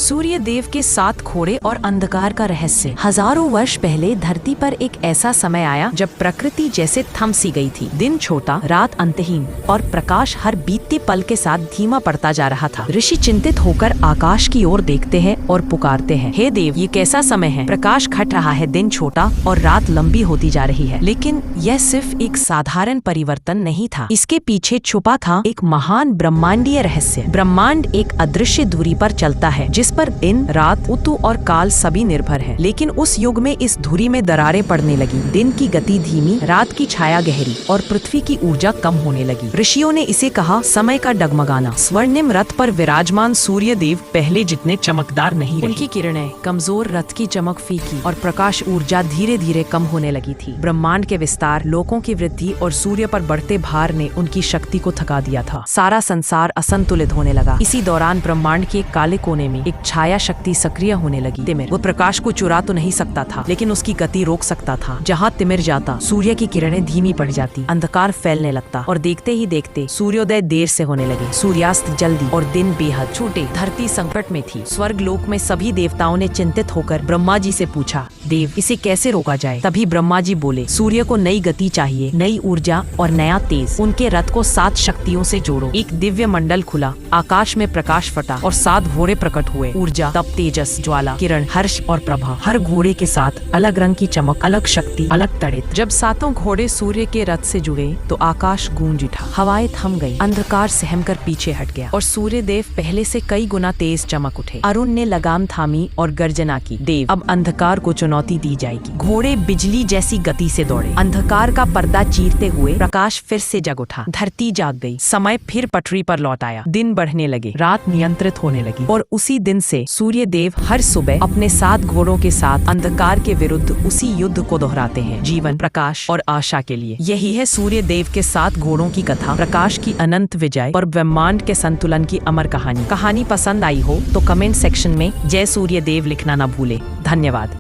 सूर्य देव के 7 घोड़े और अंधकार का रहस्य। हजारों वर्ष पहले धरती पर एक ऐसा समय आया जब प्रकृति जैसे थम सी गई थी। दिन छोटा, रात अंतहीन और प्रकाश हर बीतते पल के साथ धीमा पड़ता जा रहा था। ऋषि चिंतित होकर आकाश की ओर देखते हैं और पुकारते हैं, हे देव, ये कैसा समय है? प्रकाश घट रहा है, दिन छोटा और रात लंबी होती जा रही है। लेकिन यह सिर्फ एक साधारण परिवर्तन नहीं था, इसके पीछे छुपा था एक महान ब्रह्मांडीय रहस्य। ब्रह्मांड एक अदृश्य दूरी पर चलता है, जिस पर दिन, रात, ऋतु और काल सभी निर्भर है। लेकिन उस युग में इस धुरी में दरारें पड़ने लगी। दिन की गति धीमी, रात की छाया गहरी और पृथ्वी की ऊर्जा कम होने लगी। ऋषियों ने इसे कहा समय का डगमगाना। स्वर्णिम रथ पर विराजमान सूर्य देव पहले जितने चमकदार नहीं रहे। उनकी किरणें कमजोर, रथ की चमक फीकी और प्रकाश ऊर्जा धीरे धीरे कम होने लगी थी। ब्रह्मांड के विस्तार, लोकों की वृद्धि और सूर्य पर बढ़ते भार ने उनकी शक्ति को थका दिया था। सारा संसार असंतुलित होने लगा। इसी दौरान ब्रह्मांड के एक काले कोने में एक छाया शक्ति सक्रिय होने लगी। तिमिर। वो प्रकाश को चुरा तो नहीं सकता था, लेकिन उसकी गति रोक सकता था। जहाँ तिमिर जाता, सूर्य की किरणें धीमी पड़ जाती, अंधकार फैलने लगता और देखते ही देखते सूर्योदय देर से होने लगे, सूर्यास्त जल्दी और दिन बेहद छोटे। धरती संकट में थी। स्वर्ग लोक में सभी देवताओं ने चिंतित होकर ब्रह्मा जी से पूछा, देव, इसे कैसे रोका जाए? तभी ब्रह्मा जी बोले, सूर्य को नई गति चाहिए, नई ऊर्जा और नया तेज। उनके रथ को 7 शक्तियों से जोड़ो। एक दिव्य मंडल खुला, आकाश में प्रकाश फटा और 7 घोड़े प्रकट हुए। ऊर्जा, तप, तेजस, ज्वाला, किरण, हर्ष और प्रभा। हर घोड़े के साथ अलग रंग की चमक, अलग शक्ति, अलग तड़ित। जब 7 घोड़े सूर्य के रथ से जुड़े तो आकाश गूंज उठा, हवाएं थम गई, अंधकार सहमकर पीछे हट गया और सूर्य देव पहले से कई गुना तेज चमक उठे। अरुण ने लगाम थामी और गर्जना की, देव, अब अंधकार को चुनौती दी जाएगी। घोड़े बिजली जैसी गति से दौड़े। अंधकार का पर्दा चीरते हुए प्रकाश फिर से जग उठा। धरती जाग गई। समय फिर पटरी पर लौट आया। दिन बढ़ने लगे, रात नियंत्रित होने लगी और उसी दिन से सूर्य देव हर सुबह अपने 7 घोड़ों के साथ अंधकार के विरुद्ध उसी युद्ध को दोहराते हैं, जीवन, प्रकाश और आशा के लिए। यही है सूर्य देव के 7 घोड़ों की कथा, प्रकाश की अनंत विजय और ब्रह्मांड के संतुलन की अमर कहानी। कहानी पसंद आई हो तो कमेंट सेक्शन में जय सूर्य देव लिखना न भूले। धन्यवाद।